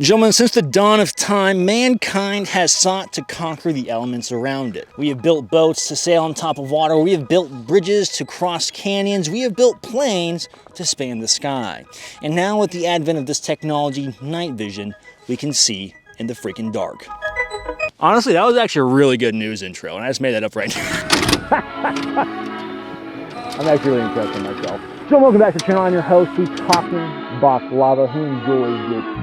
Gentlemen, since the dawn of time, mankind has sought to conquer the elements around it. We have built boats to sail on top of water. We have built bridges to cross canyons. We have built planes to span the sky. And now with the advent of this technology, night vision, we can see in the freaking dark. Honestly, that was actually a really good news intro, and I just made that up right now. I'm actually really impressed with myself. So welcome back to the channel. I'm your host, who's talking Baklava, who enjoys it.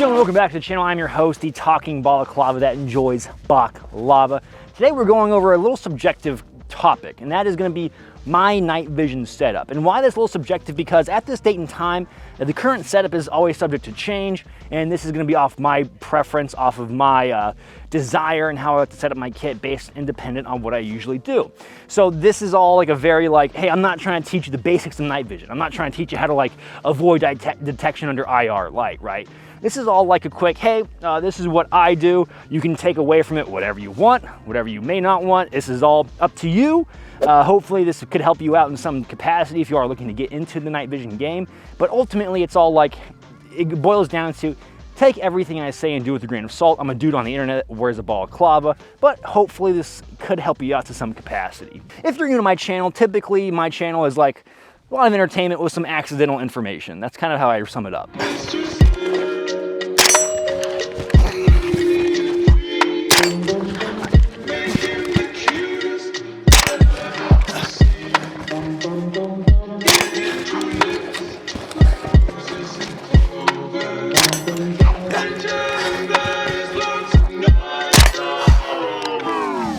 Welcome back to the channel. I'm your host, the talking balaclava that enjoys baklava. Today we're going over a little subjective topic, and that is going to be my night vision setup. And why that's a little subjective? Because at this date and time, the current setup is always subject to change, and this is going to be off my preference, off of my desire and how I like to set up my kit based independent on what I usually do. So this is all like a very hey, I'm not trying to teach you the basics of night vision. I'm not trying to teach you how to avoid detection under IR light, right? This is all like a quick, hey, this is what I do. You can take away from it whatever you want, whatever you may not want. This is all up to you. Hopefully this could help you out in some capacity if you are looking to get into the night vision game. But ultimately it's all it boils down to take everything I say and do it with a grain of salt. I'm a dude on the internet that wears a balaclava, but hopefully this could help you out to some capacity. If you're new to my channel, typically my channel is like a lot of entertainment with some accidental information. That's kind of how I sum it up.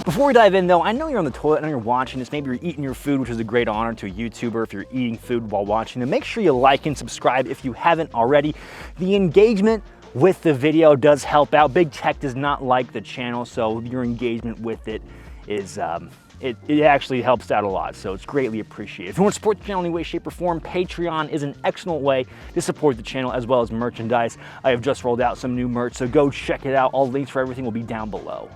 Before we dive in though, I know you're on the toilet, I know you're watching this, maybe you're eating your food, which is a great honor to a YouTuber if you're eating food while watching them. Make sure you like and subscribe if you haven't already. The engagement with the video does help out. Big tech does not like the channel, so your engagement with it is, it actually helps out a lot, so it's greatly appreciated. If you want to support the channel in any way, shape, or form, Patreon is an excellent way to support the channel as well as merchandise. I have just rolled out some new merch, so go check it out. All links for everything will be down below.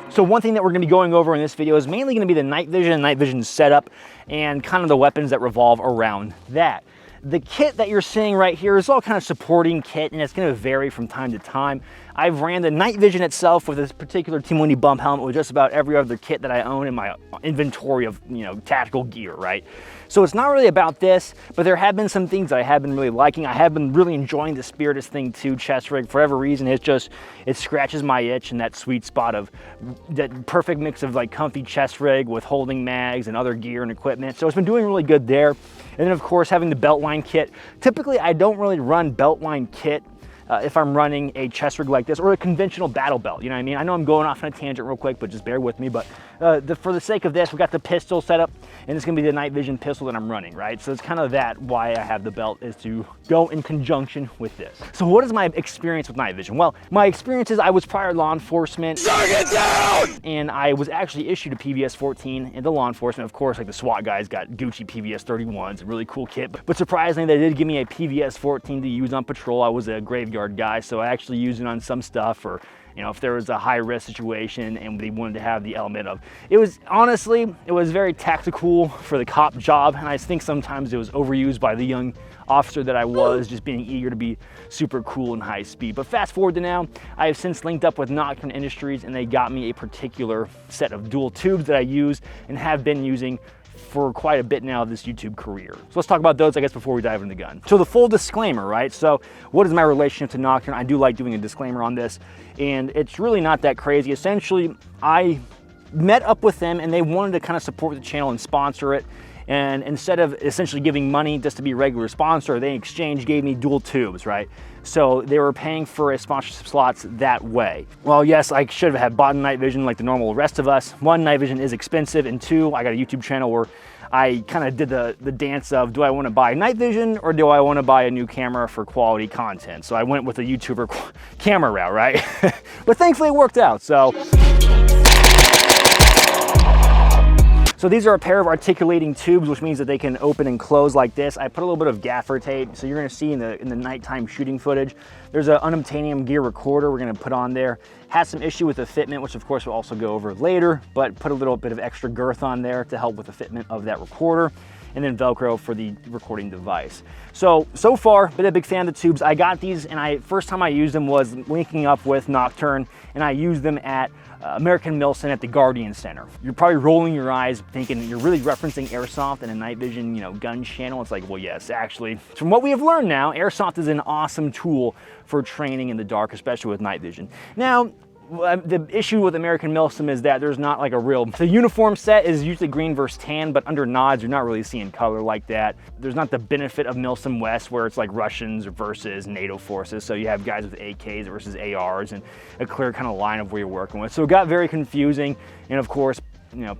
So one thing that we're going to be going over in this video is mainly going to be the night vision and night vision setup and kind of the weapons that revolve around that. The kit that you're seeing right here is all kind of supporting kit, and it's going to vary from time to time. I've ran the night vision itself with this particular Team Windy bump helmet with just about every other kit that I own in my inventory of, tactical gear, right? So it's not really about this, but there have been some things that I have been really liking. I have been really enjoying the Spiritus thing too, chest rig. For whatever reason, it scratches my itch in that sweet spot of that perfect mix of comfy chest rig with holding mags and other gear and equipment. So it's been doing really good there. And then of course, having the Beltline kit. Typically, I don't really run Beltline kit if I'm running a chest rig like this or a conventional battle belt, you know what I mean? I know I'm going off on a tangent real quick, but just bear with me. But for the sake of this, we got the pistol set up, and it's gonna be the night vision pistol that I'm running, right? So it's kind of why I have the belt, is to go in conjunction with this. So what is my experience with night vision? Well, my experience is I was prior law enforcement. Suck it down! And I was actually issued a PVS 14 into law enforcement. Of course, the SWAT guys got Gucci PVS 31s, a really cool kit. But surprisingly, they did give me a PVS 14 to use on patrol. I was a graveyard guy, so I actually used it on some stuff, or if there was a high risk situation and they wanted to have the element of it. Honestly, it was very tactical for the cop job, and I think sometimes it was overused by the young officer that I was, just being eager to be super cool and high speed. But fast forward to now, I have since linked up with Nocturn Industries, and they got me a particular set of dual tubes that I use and have been using for quite a bit now of this YouTube career. So let's talk about those, I guess, before we dive into the gun. So the full disclaimer, right? So what is my relationship to Nocturn? I do like doing a disclaimer on this, and it's really not that crazy. Essentially, I met up with them and they wanted to kind of support the channel and sponsor it. And instead of essentially giving money just to be a regular sponsor, they in exchange gave me dual tubes, right? So they were paying for a sponsorship slots that way. Well, yes, I should have bought a night vision like the normal rest of us. One, night vision is expensive, and two, I got a YouTube channel where I kind of did the dance of, do I want to buy night vision or do I want to buy a new camera for quality content? So I went with the YouTuber camera route, right? But thankfully it worked out, so. So these are a pair of articulating tubes, which means that they can open and close like this. I put a little bit of gaffer tape, so you're gonna see in the nighttime shooting footage, there's an unobtainium gear recorder we're gonna put on there. Has some issue with the fitment, which of course we'll also go over later, but put a little bit of extra girth on there to help with the fitment of that recorder, and then Velcro for the recording device. So far, been a big fan of the tubes. I got these, and first time I used them was linking up with Nocturn, and I used them at American Milson at the Guardian Center. You're probably rolling your eyes thinking you're really referencing airsoft and a night vision, gun channel. It's like, well, yes, actually, from what we have learned now, airsoft is an awesome tool for training in the dark, especially with night vision. Now, the issue with American Milsim is that there's not like the uniform set is usually green versus tan, but under nods, you're not really seeing color like that. There's not the benefit of Milsim West where it's like Russians versus NATO forces. So you have guys with AKs versus ARs and a clear kind of line of where you're working with. So it got very confusing. And of course,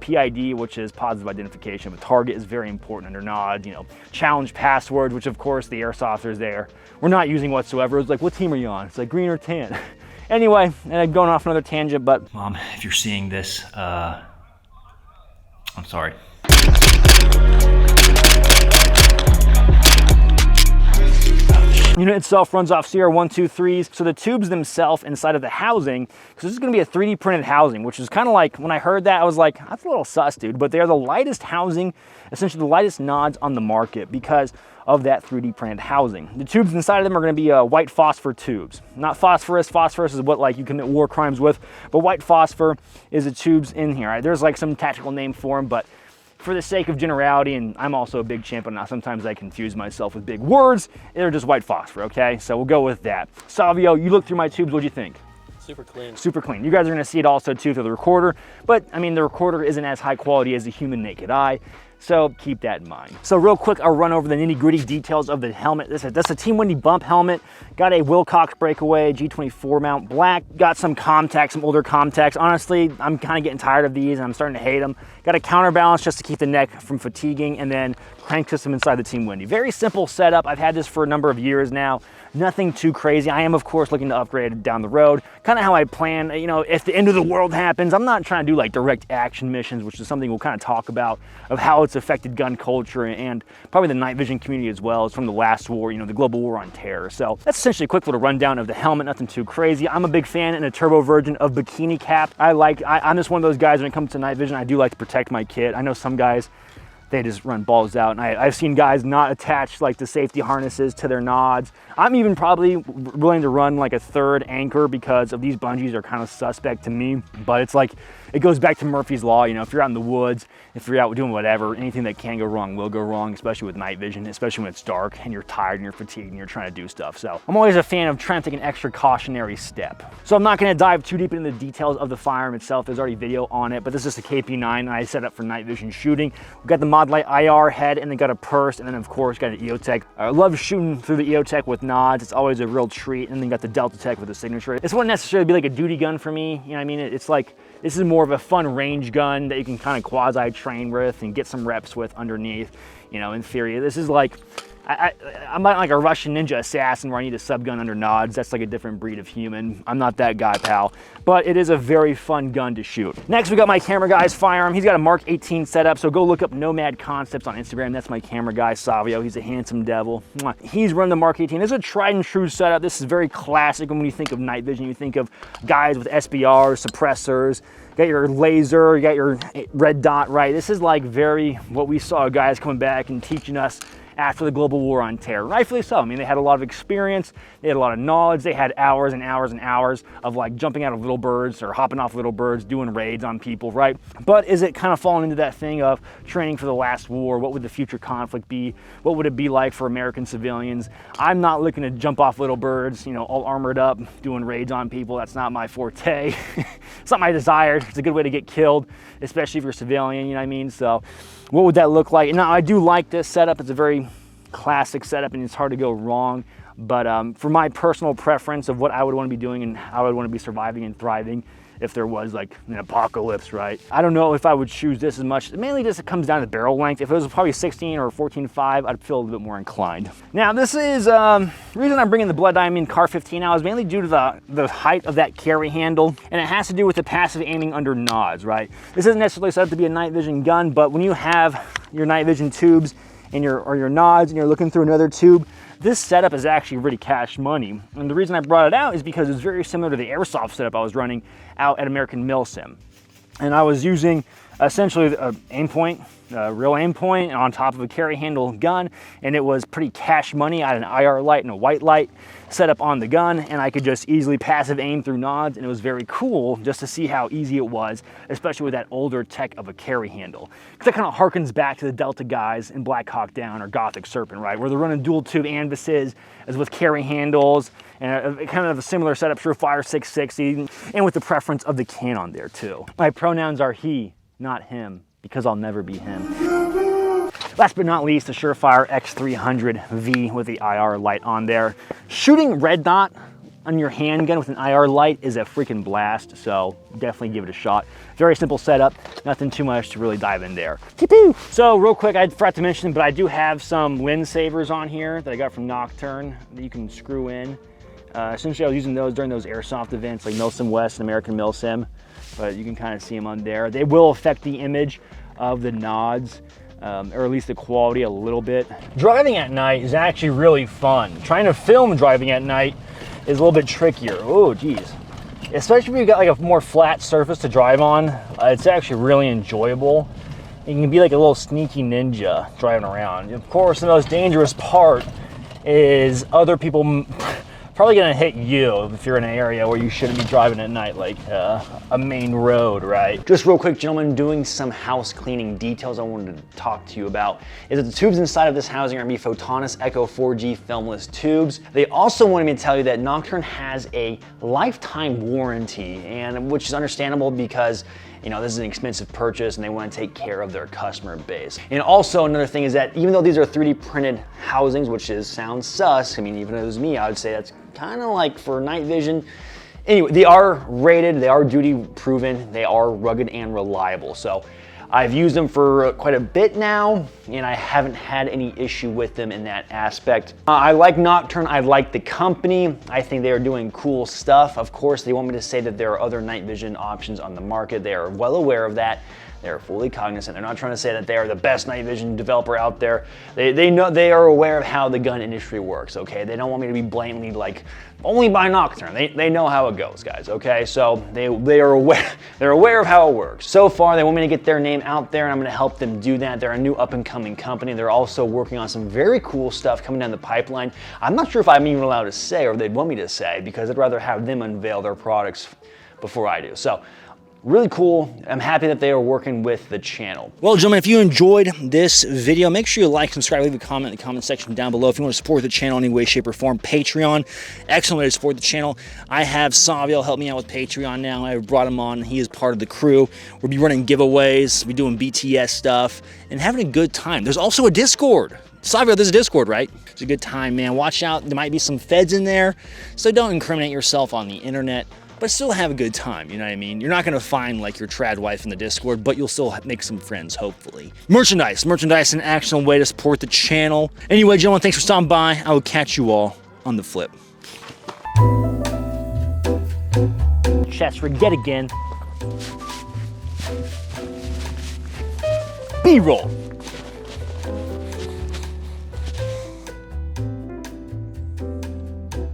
PID, which is positive identification of a target, is very important under nods. Challenge passwords, which of course the airsofters there we're not using whatsoever. It's like, what team are you on? It's like green or tan. Anyway, and I'm going off another tangent, but Mom, if you're seeing this, I'm sorry. Unit itself runs off CR123s, so the tubes themselves inside of the housing, because this is going to be a 3D printed housing, which is kind of like, when I heard that, I was like, that's a little sus, dude, but they're the lightest housing, essentially the lightest nods on the market because of that 3D printed housing. The tubes inside of them are going to be white phosphor tubes. Not phosphorus. Phosphorus is what you commit war crimes with, but white phosphor is the tubes in here. Right? There's like some tactical name for them, but for the sake of generality, and I'm also a big champion, sometimes I confuse myself with big words, they're just white phosphor, okay? So we'll go with that. Savio, you look through my tubes, what'd you think? Super clean. Super clean. You guys are gonna see it also too through the recorder, but I mean, the recorder isn't as high quality as the human naked eye, so keep that in mind. So real quick, I'll run over the nitty gritty details of the helmet. That's a Team Wendy bump helmet. Got a Wilcox Breakaway G24 mount black. Got some Comtacs, some older Comtacs. Honestly, I'm kind of getting tired of these and I'm starting to hate them. Got a counterbalance just to keep the neck from fatiguing, and then crank system inside the Team Wendy. Very simple setup. I've had this for a number of years now. Nothing too crazy. I am, of course, looking to upgrade down the road. Kind of how I plan, if the end of the world happens, I'm not trying to do like direct action missions, which is something we'll kind of talk about, of how it's affected gun culture and probably the night vision community as well as from the last war, the global war on terror. So that's essentially a quick little rundown of the helmet, nothing too crazy. I'm a big fan in a turbo version of bikini cap. I'm just one of those guys when it comes to night vision, I do like to protect my kit. I know some guys, they just run balls out, and I've seen guys not attach like the safety harnesses to their nods. I'm even probably willing to run like a third anchor because of these bungees are kind of suspect to me, but it's like, it goes back to Murphy's Law. If you're out in the woods, if you're out doing whatever, anything that can go wrong will go wrong, especially with night vision, especially when it's dark and you're tired and you're fatigued and you're trying to do stuff. So I'm always a fan of trying to take an extra cautionary step. So I'm not going to dive too deep into the details of the firearm itself. There's already video on it, but this is a KP9 and I set up for night vision shooting. We've got the Mod Light IR head, and then got a purse, and then of course got an EOTech. I love shooting through the EOTech with nods. It's always a real treat. And then got the Delta Tech with the signature. This wouldn't necessarily be like a duty gun for me. You know what I mean? It's like, this is more of a fun range gun that you can kind of quasi train with and get some reps with underneath. In theory, this is like, I'm not like a Russian ninja assassin where I need a subgun under nods. That's like a different breed of human. I'm not that guy, pal. But it is a very fun gun to shoot. Next, we got my camera guy's firearm. He's got a Mark 18 setup, so go look up Nomad Concepts on Instagram. That's my camera guy, Savio. He's a handsome devil. He's running the Mark 18. This is a tried and true setup. This is very classic. When you think of night vision, you think of guys with SBRs, suppressors. You got your laser, you got your red dot, right? This is like very what we saw guys coming back and teaching us after the global war on terror. Rightfully so. I mean, they had a lot of experience, they had a lot of knowledge, they had hours and hours and hours of like jumping out of little birds or hopping off little birds, doing raids on people, right? But is it kind of falling into that thing of training for the last war? What would the future conflict be? What would it be like for American civilians? I'm not looking to jump off little birds, you know, all armored up, doing raids on people. That's not my forte. It's not my desire. It's a good way to get killed, especially if you're a civilian, you know what I mean? So what would that look like? Now, I do like this setup. It's a very classic setup and it's hard to go wrong. But for my personal preference of what I would want to be doing and how I would want to be surviving and thriving if there was like an apocalypse, right? I don't know if I would choose this as much. Mainly just it comes down to barrel length. If it was probably 16 or 14.5, I'd feel a little bit more inclined. Now this is, the reason I'm bringing the Blood Diamond Car 15 out is mainly due to the height of that carry handle, and it has to do with the passive aiming under nods, right? This isn't necessarily set up to be a night vision gun, but when you have your night vision tubes and your nods and you're looking through another tube, this setup is actually really cash money. And the reason I brought it out is because it's very similar to the airsoft setup I was running out at American Milsim. And I was using essentially a aim point, a real aim point on top of a carry handle gun, and it was pretty cash money. I had an IR light and a white light set up on the gun, and I could just easily passive aim through nods, and it was very cool just to see how easy it was, especially with that older tech of a carry handle. Because that kind of harkens back to the Delta guys in Black Hawk Down or Gothic Serpent, right? Where they're running dual tube anvises as with carry handles, and kind of a similar setup, Surefire 660, and with the preference of the cannon there too. My pronouns are he, not him, because I'll never be him. Last but not least, the Surefire X300V with the IR light on there. Shooting red dot on your handgun with an IR light is a freaking blast, so definitely give it a shot. Very simple setup, nothing too much to really dive in there. So real quick, I forgot to mention, but I do have some wind savers on here that I got from Nocturn that you can screw in. Essentially, I was using those during those airsoft events like Milsim West and American Milsim, but you can kind of see them on there. They will affect the image of the nods, or at least the quality a little bit. Driving at night is actually really fun. Trying to film driving at night is a little bit trickier. Oh, geez. Especially if you've got like a more flat surface to drive on, it's actually really enjoyable. You can be like a little sneaky ninja driving around. Of course, the most dangerous part is other people probably gonna hit you if you're in an area where you shouldn't be driving at night, like a main road, right? Just real quick, gentlemen, doing some house cleaning details I wanted to talk to you about is that the tubes inside of this housing are gonna be Katanas Echo 4G filmless tubes. They also wanted me to tell you that Nocturn has a lifetime warranty, and which is understandable because you know, this is an expensive purchase and they want to take care of their customer base. And also another thing is that even though these are 3D printed housings, which sounds sus, I mean, even if it was me, I would say that's kind of like for night vision. Anyway, they are rated, they are duty proven, they are rugged and reliable. So I've used them for quite a bit now, and I haven't had any issue with them in that aspect. I like Nocturn, I like the company. I think they are doing cool stuff. Of course, they want me to say that there are other night vision options on the market. They are well aware of that. They're fully cognizant. They're not trying to say that they are the best night vision developer out there. They know, they are aware of how the gun industry works, okay? They don't want me to be blatantly like, only buy Nocturn. They know how it goes, guys, okay? So they are aware, they're aware of how it works. So far, they want me to get their name out there, and I'm gonna help them do that. They're a new up-and-coming company. They're also working on some very cool stuff coming down the pipeline. I'm not sure if I'm even allowed to say, or they'd want me to say, because I'd rather have them unveil their products before I do. So, really cool. I'm happy that they are working with the channel. Well, gentlemen, if you enjoyed this video, make sure you like, subscribe, leave a comment in the comment section down below. If you want to support the channel in any way, shape, or form, Patreon, excellent way to support the channel. I have Savio help me out with Patreon now. I brought him on. He is part of the crew. We'll be running giveaways, we'll be doing BTS stuff, and having a good time. There's also a Discord. Savio, there's a Discord, right? It's a good time, man. Watch out. There might be some feds in there, so don't incriminate yourself on the internet, but still have a good time, you know what I mean? You're not gonna find like your trad wife in the Discord, but you'll still make some friends, hopefully. Merchandise, an excellent way to support the channel. Anyway, gentlemen, thanks for stopping by. I will catch you all on the flip. Chest rig yet again. B-roll.